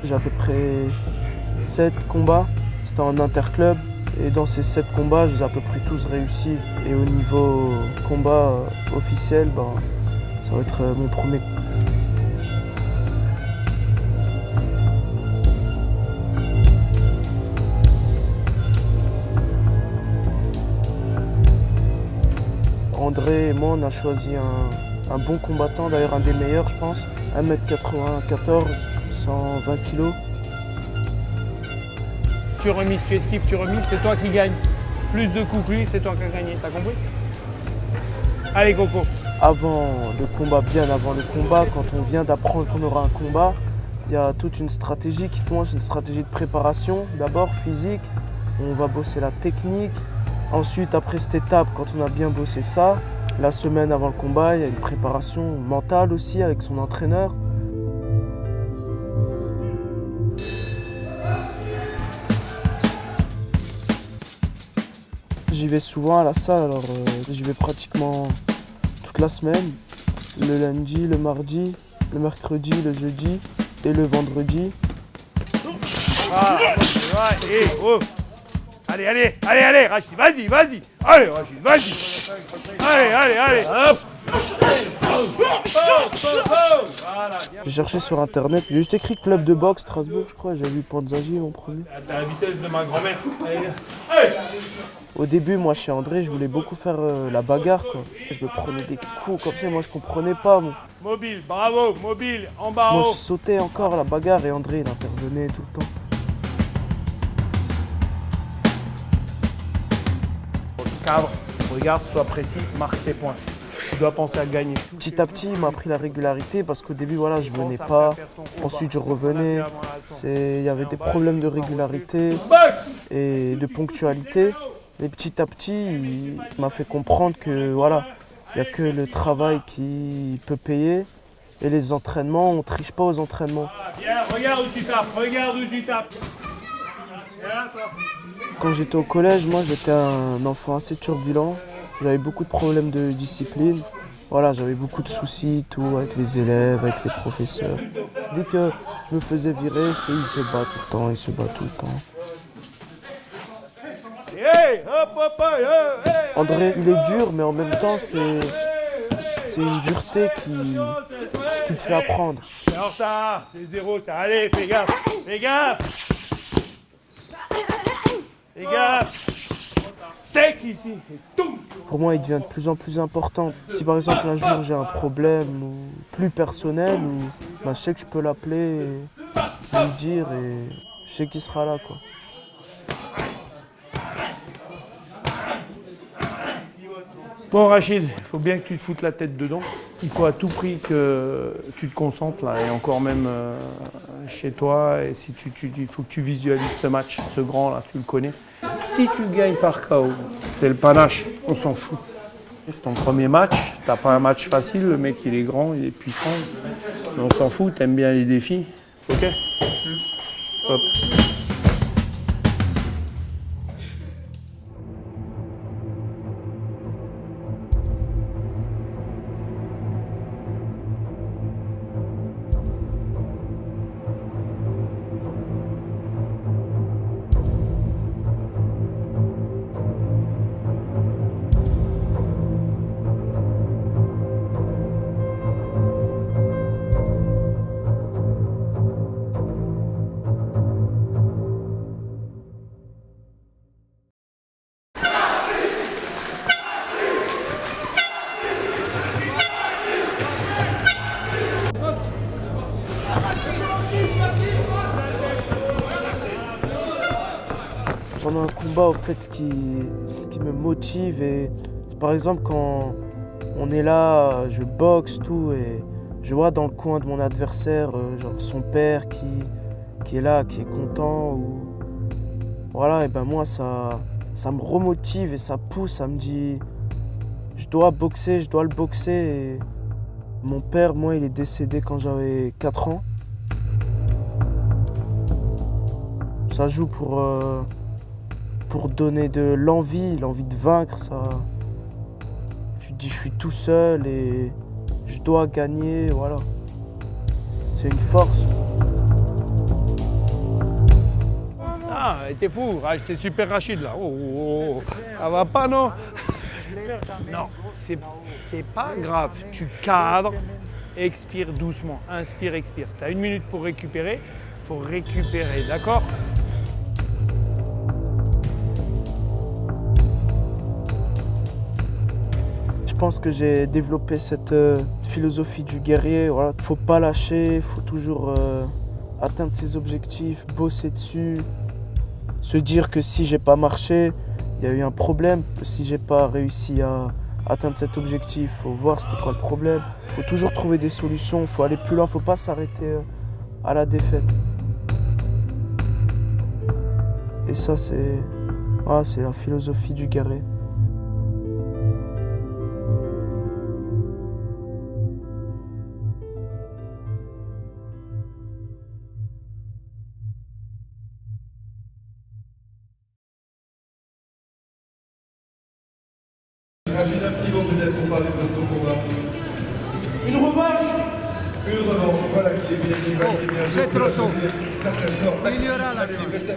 J'ai à peu près 7 combats. C'était en interclub. Et dans ces 7 combats, je les ai à peu près tous réussis. Et au niveau combat officiel, ça va être mon premier. André et moi, on a choisi un bon combattant, d'ailleurs un des meilleurs, je pense. 1m94, 120 kg. Tu remises, tu esquives, tu remises, c'est toi qui gagne. Plus de coups que lui, c'est toi qui as gagné. T'as compris? Allez, Coco. Avant le combat, bien avant le combat, quand on vient d'apprendre qu'on aura un combat, il y a toute une stratégie qui commence, une stratégie de préparation. D'abord physique, on va bosser la technique. Ensuite, après cette étape, quand on a bien bossé ça, la semaine avant le combat, il y a une préparation mentale aussi avec son entraîneur. J'y vais souvent à la salle, alors j'y vais pratiquement toute la semaine. Le lundi, le mardi, le mercredi, le jeudi et le vendredi. Et oh. Allez, Rachid, vas-y. Allez, Rachid, vas-y. Allez. Hop. J'ai cherché sur internet, j'ai juste écrit club de boxe Strasbourg, je crois, j'ai vu Panzagi mon premier. À la vitesse de ma grand-mère. Allez. Au début, moi chez André, je voulais beaucoup faire la bagarre, quoi. Je me prenais des coups comme ça, moi je comprenais pas. Mobile, bravo, mobile, en bas, Moi haut. je sautais encore la bagarre et André il intervenait tout le temps. Cadre, regarde, sois précis, marque tes points. Tu dois penser à gagner. Petit à petit, il m'a appris la régularité parce qu'au début, voilà, je venais pas. Ensuite, je revenais. Il y avait des problèmes de régularité et de ponctualité. Et petit à petit, il m'a fait comprendre que voilà, il n'y a que le travail qui peut payer. Et les entraînements, on ne triche pas aux entraînements. Bien, regarde où tu tapes. Quand j'étais au collège, moi j'étais un enfant assez turbulent. J'avais beaucoup de problèmes de discipline. Voilà, j'avais beaucoup de soucis, tout, avec les élèves, avec les professeurs. Dès que je me faisais virer, c'était il se bat tout le temps. Hey, hop, hey. André, il est dur, mais en même temps, c'est une dureté qui te fait apprendre. C'est en retard, c'est 0, ça. Allez, fais gaffe. Sec ici. Et tout. Pour moi, il devient de plus en plus important. Si par exemple un jour j'ai un problème plus personnel, je sais que je peux l'appeler, lui dire et je sais qu'il sera là, quoi. Bon Rachid, il faut bien que tu te foutes la tête dedans. Il faut à tout prix que tu te concentres là, et encore même chez toi. Et si il faut que tu visualises ce match, ce grand là, tu le connais. Si tu gagnes par KO, c'est le panache, on s'en fout. C'est ton premier match, t'as pas un match facile, le mec il est grand, il est puissant. Mais on s'en fout, t'aimes bien les défis. Ok. Hop. Pendant un combat, au fait, ce qui me motive, c'est par exemple quand on est là, je boxe, tout, et je vois dans le coin de mon adversaire, genre son père qui est là, qui est content, ou voilà, et ben moi ça me remotive et ça pousse, ça me dit je dois le boxer. Et mon père, moi, il est décédé quand j'avais 4 ans. Ça joue pour donner de l'envie de vaincre. Ça. Tu te dis, je suis tout seul et je dois gagner, voilà. C'est une force. Ah, t'es fou, c'est super Rachid là. Oh, ça va pas, non? Non, c'est pas grave. Tu cadres, expire doucement. Inspire, expire. Tu as 1 minute pour récupérer. Il faut récupérer, d'accord? Je pense que j'ai développé cette philosophie du guerrier. Voilà, faut pas lâcher, faut toujours atteindre ses objectifs, bosser dessus, se dire que si j'ai pas marché, il y a eu un problème. Si j'ai pas réussi à atteindre cet objectif, faut voir c'était quoi le problème. Faut toujours trouver des solutions, faut aller plus loin, faut pas s'arrêter à la défaite. Et ça c'est la philosophie du guerrier. Rachid, un petit mot peut-être pour parler de ton combat. Une revanche. Une revanche, voilà qui est bien dit. C'est trop tôt. Taxi, merci.